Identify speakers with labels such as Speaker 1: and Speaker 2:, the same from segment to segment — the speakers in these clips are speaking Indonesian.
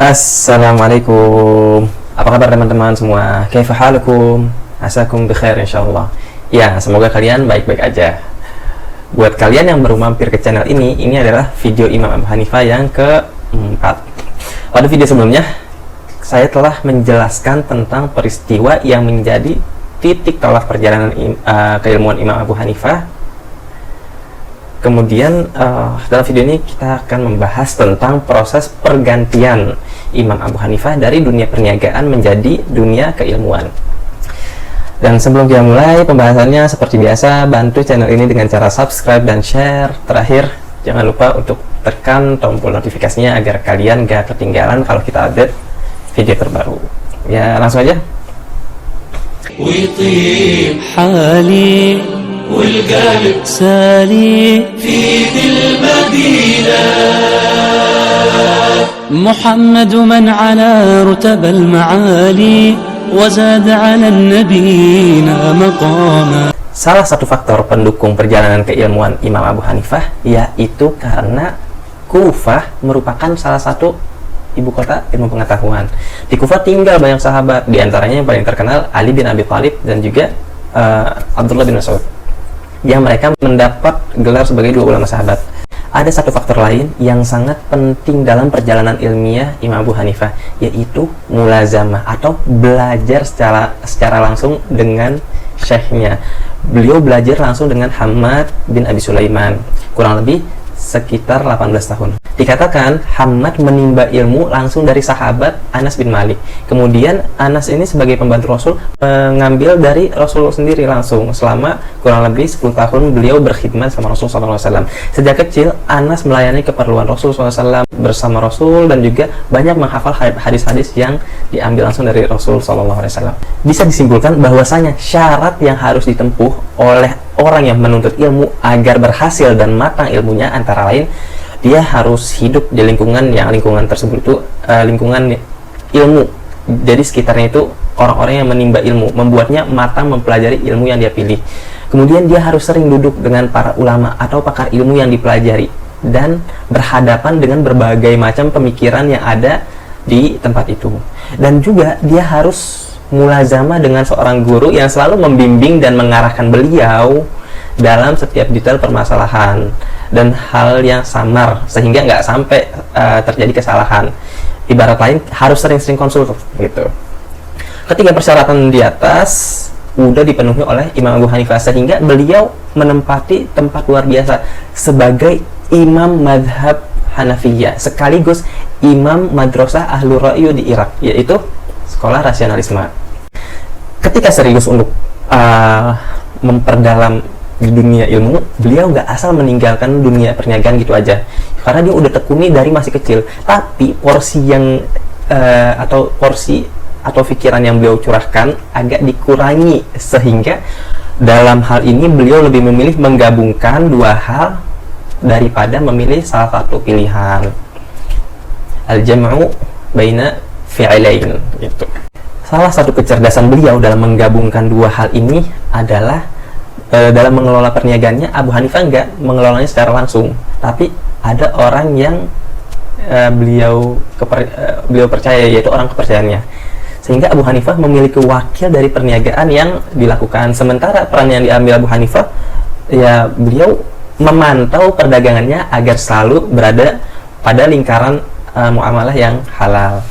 Speaker 1: Assalamualaikum. Apa kabar teman-teman semua? Kaifa halukum? Asakum bikhair insyaallah. Ya, semoga kalian baik-baik aja. Buat kalian yang baru mampir ke channel ini adalah video Imam Abu Hanifah yang keempat. Pada video sebelumnya, saya telah menjelaskan tentang peristiwa yang menjadi titik tolak perjalanan keilmuan Imam Abu Hanifah. Kemudian dalam video ini kita akan membahas tentang proses pergantian Imam Abu Hanifah dari dunia perniagaan menjadi dunia keilmuan. Dan sebelum kita mulai pembahasannya, seperti biasa bantu channel ini dengan cara subscribe dan share. Terakhir, jangan lupa untuk tekan tombol notifikasinya agar kalian gak ketinggalan kalau kita update video terbaru. Ya, langsung aja.
Speaker 2: والقلب سالي في ذي المدينة محمد من على رتب المعالي وزاد على النبيين مقاما.
Speaker 1: Salah satu faktor pendukung perjalanan keilmuan Imam Abu Hanifah yaitu karena Kufah merupakan salah satu ibu kota ilmu pengetahuan. Di Kufah tinggal banyak sahabat, diantaranya yang paling terkenal Ali bin Abi Thalib dan juga Abdullah bin Mas'ud, yang mereka mendapat gelar sebagai dua ulama sahabat. Ada satu faktor lain yang sangat penting dalam perjalanan ilmiah Imam Abu Hanifah, yaitu mulazamah atau belajar secara langsung dengan syekhnya. Beliau belajar langsung dengan Hammad bin Abi Sulaiman, kurang lebih sekitar 18 tahun. Dikatakan Hammad menimba ilmu langsung dari sahabat Anas bin Malik. Kemudian Anas ini sebagai pembantu Rasul mengambil dari Rasul sendiri langsung. Selama kurang lebih 10 tahun beliau berkhidmat sama Rasul SAW. Sejak kecil Anas melayani keperluan Rasul SAW bersama Rasul dan juga banyak menghafal hadis-hadis yang diambil langsung dari Rasul SAW. Bisa disimpulkan bahwasanya syarat yang harus ditempuh oleh orang yang menuntut ilmu agar berhasil dan matang ilmunya antara lain dia harus hidup di lingkungan tersebut itu lingkungan ilmu. Jadi sekitarnya itu orang-orang yang menimba ilmu, membuatnya matang mempelajari ilmu yang dia pilih. Kemudian dia harus sering duduk dengan para ulama atau pakar ilmu yang dipelajari dan berhadapan dengan berbagai macam pemikiran yang ada di tempat itu. Dan juga dia harus mulazamah dengan seorang guru yang selalu membimbing dan mengarahkan beliau dalam setiap detail permasalahan dan hal yang samar sehingga nggak sampai terjadi kesalahan. Ibarat lain harus sering-sering konsul gitu. Ketiga persyaratan di atas udah dipenuhi oleh Imam Abu Hanifah sehingga beliau menempati tempat luar biasa sebagai imam madhab Hanafiyah sekaligus imam madrasah Ahlur Ra'yu di Irak, yaitu sekolah rasionalisme. Ketika serius untuk memperdalam di dunia ilmu, beliau nggak asal meninggalkan dunia perniagaan gitu aja, karena dia udah tekuni dari masih kecil. Tapi porsi atau pikiran yang beliau curahkan agak dikurangi, sehingga dalam hal ini beliau lebih memilih menggabungkan dua hal daripada memilih salah satu pilihan. Al-jam'u baina fi'lain gitu. Salah satu kecerdasan beliau dalam menggabungkan dua hal ini adalah dalam mengelola perniagaannya. Abu Hanifah nggak mengelolanya secara langsung, tapi ada orang yang beliau percaya, yaitu orang kepercayaannya, sehingga Abu Hanifah memiliki wakil dari perniagaan yang dilakukan. Sementara peran yang diambil Abu Hanifah, ya beliau memantau perdagangannya agar selalu berada pada lingkaran muamalah yang halal.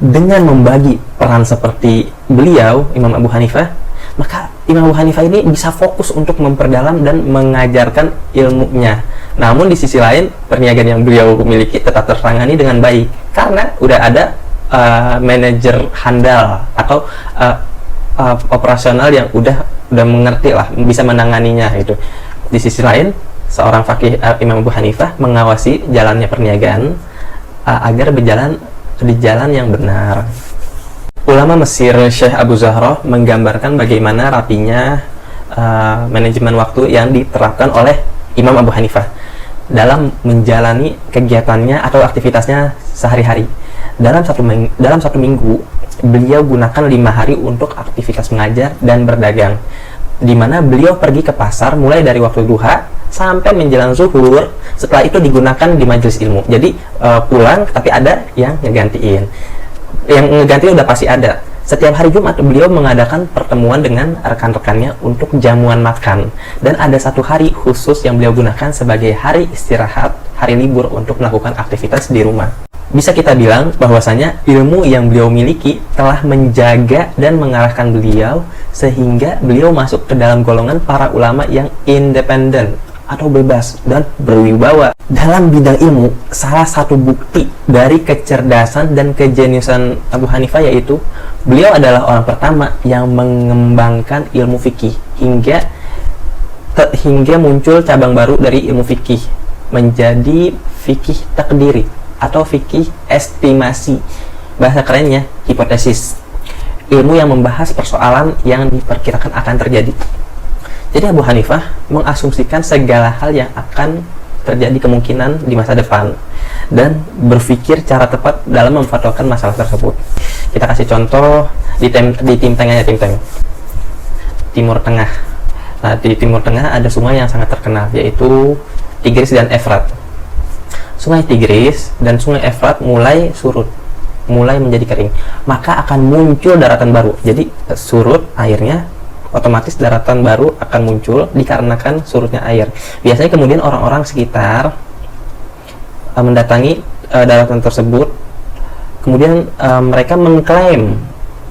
Speaker 1: Dengan membagi peran seperti beliau, Imam Abu Hanifah, maka Imam Abu Hanifah ini bisa fokus untuk memperdalam dan mengajarkan ilmunya. Namun di sisi lain, perniagaan yang beliau miliki tetap tertangani dengan baik karena udah ada manajer handal atau operasional yang udah mengerti lah, bisa menanganinya itu. Di sisi lain, seorang fakih Imam Abu Hanifah mengawasi jalannya perniagaan agar berjalan di jalan yang benar. Ulama Mesir Syekh Abu Zahra menggambarkan bagaimana rapinya manajemen waktu yang diterapkan oleh Imam Abu Hanifah dalam menjalani kegiatannya atau aktivitasnya sehari-hari. Dalam satu minggu, beliau gunakan 5 hari untuk aktivitas mengajar dan berdagang, di mana beliau pergi ke pasar mulai dari waktu duha sampai menjelang zuhur. Setelah itu digunakan di majelis ilmu. Jadi pulang tapi ada yang ngegantiin. Yang ngegantiin udah pasti ada. Setiap hari Jumat beliau mengadakan pertemuan dengan rekan-rekannya untuk jamuan makan. Dan ada satu hari khusus yang beliau gunakan sebagai hari istirahat, hari libur untuk melakukan aktivitas di rumah. Bisa kita bilang bahwasanya ilmu yang beliau miliki telah menjaga dan mengarahkan beliau sehingga beliau masuk ke dalam golongan para ulama yang independen atau bebas dan berwibawa. Dalam bidang ilmu, salah satu bukti dari kecerdasan dan kejeniusan Abu Hanifah yaitu beliau adalah orang pertama yang mengembangkan ilmu fikih hingga muncul cabang baru dari ilmu fikih menjadi fikih takdiri atau fikih estimasi. Bahasa kerennya hipotesis. Ilmu yang membahas persoalan yang diperkirakan akan terjadi. Jadi Abu Hanifah mengasumsikan segala hal yang akan terjadi kemungkinan di masa depan dan berpikir cara tepat dalam memfatwakan masalah tersebut. Kita kasih contoh di tim tengahnya, Timur Tengah. Nah, di Timur Tengah ada sungai yang sangat terkenal yaitu Tigris dan Efrat. Sungai Tigris dan Sungai Efrat mulai surut, mulai menjadi kering, maka akan muncul daratan baru. Jadi surut airnya, otomatis daratan baru akan muncul dikarenakan surutnya air. Biasanya kemudian orang-orang sekitar mendatangi daratan tersebut, kemudian mereka mengklaim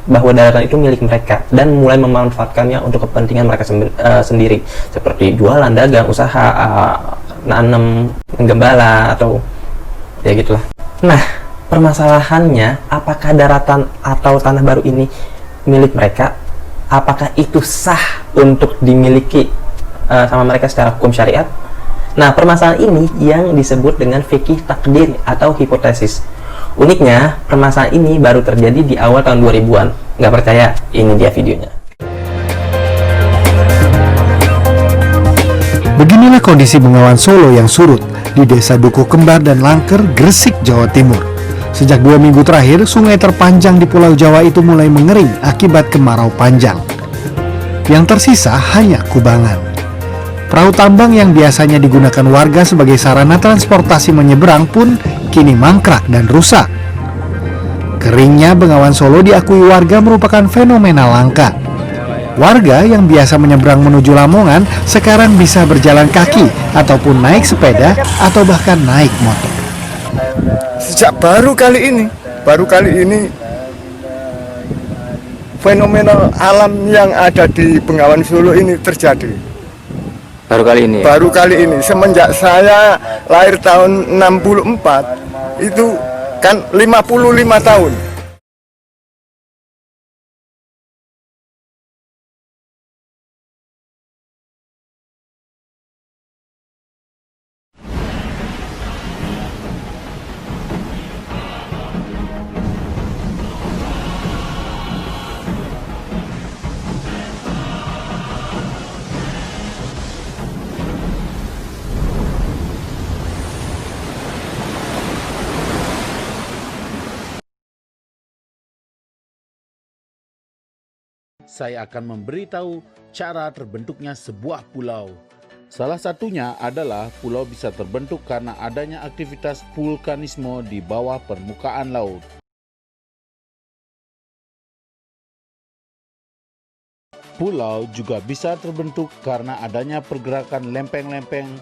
Speaker 1: bahwa daratan itu milik mereka dan mulai memanfaatkannya untuk kepentingan mereka sendiri, seperti jualan, dagang, usaha, nanam, menggembala, atau ya gitulah. Nah, permasalahannya, apakah daratan atau tanah baru ini milik mereka? Apakah itu sah untuk dimiliki sama mereka secara hukum syariat? Nah, permasalahan ini yang disebut dengan fikih takdir atau hipotesis. Uniknya, permasalahan ini baru terjadi di awal tahun 2000-an. Nggak percaya? Ini dia videonya.
Speaker 3: Beginilah kondisi Bengawan Solo yang surut di Desa Dukuh Kembar dan Langker, Gresik, Jawa Timur. Sejak 2 minggu terakhir, sungai terpanjang di Pulau Jawa itu mulai mengering akibat kemarau panjang. Yang tersisa hanya kubangan. Perahu tambang yang biasanya digunakan warga sebagai sarana transportasi menyeberang pun kini mangkrak dan rusak. Keringnya Bengawan Solo diakui warga merupakan fenomena langka. Warga yang biasa menyeberang menuju Lamongan sekarang bisa berjalan kaki ataupun naik sepeda atau bahkan naik motor.
Speaker 4: Sejak baru kali ini fenomena alam yang ada di Bengawan Solo ini terjadi.
Speaker 1: Baru kali ini?
Speaker 4: Baru kali ini, semenjak saya lahir tahun 64, itu kan 55 tahun.
Speaker 5: Saya akan memberitahu cara terbentuknya sebuah pulau. Salah satunya adalah pulau bisa terbentuk karena adanya aktivitas vulkanisme di bawah permukaan laut. Pulau juga bisa terbentuk karena adanya pergerakan lempeng-lempeng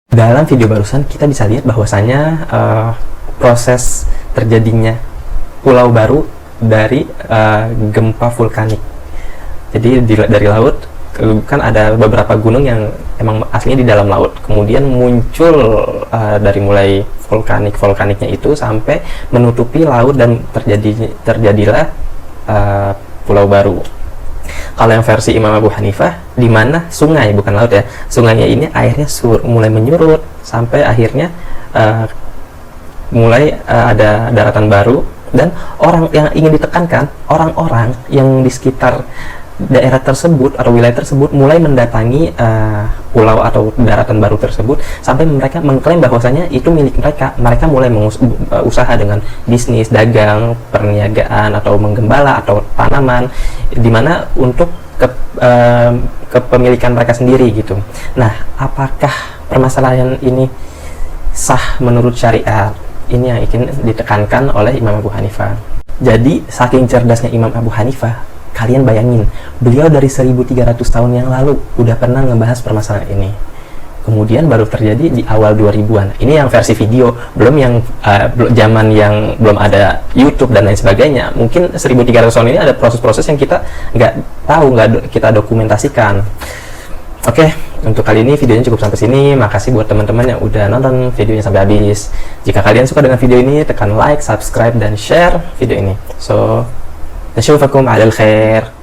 Speaker 1: Dalam video barusan kita bisa lihat bahwasanya proses terjadinya pulau baru dari gempa vulkanik. Jadi dari laut kan ada beberapa gunung yang emang aslinya di dalam laut, kemudian muncul dari mulai vulkaniknya itu sampai menutupi laut dan terjadilah pulau baru. Kalau yang versi Imam Abu Hanifah, di mana sungai, bukan laut ya, sungainya ini airnya mulai menyurut sampai akhirnya mulai ada daratan baru, dan orang yang ingin ditekankan, orang-orang yang di sekitar daerah tersebut atau wilayah tersebut mulai mendatangi pulau atau daratan baru tersebut sampai mereka mengklaim bahwasanya itu milik mereka. Mereka mulai usaha dengan bisnis, dagang, perniagaan atau menggembala atau tanaman, dimana untuk kepemilikan mereka sendiri gitu. Nah, apakah permasalahan ini sah menurut syariat? Ini yang ingin ditekankan oleh Imam Abu Hanifah. Jadi, saking cerdasnya Imam Abu Hanifah, kalian bayangin, beliau dari 1300 tahun yang lalu udah pernah ngebahas permasalahan ini. Kemudian baru terjadi di awal 2000-an. Ini yang versi video, belum yang zaman yang belum ada YouTube dan lain sebagainya. Mungkin 1300 tahun ini ada proses-proses yang kita nggak tahu, nggak kita dokumentasikan. Oke, untuk kali ini videonya cukup sampai sini. Makasih buat teman-teman yang udah nonton videonya sampai habis. Jika kalian suka dengan video ini, tekan like, subscribe, dan share video ini. So, nasyufakum alal khair.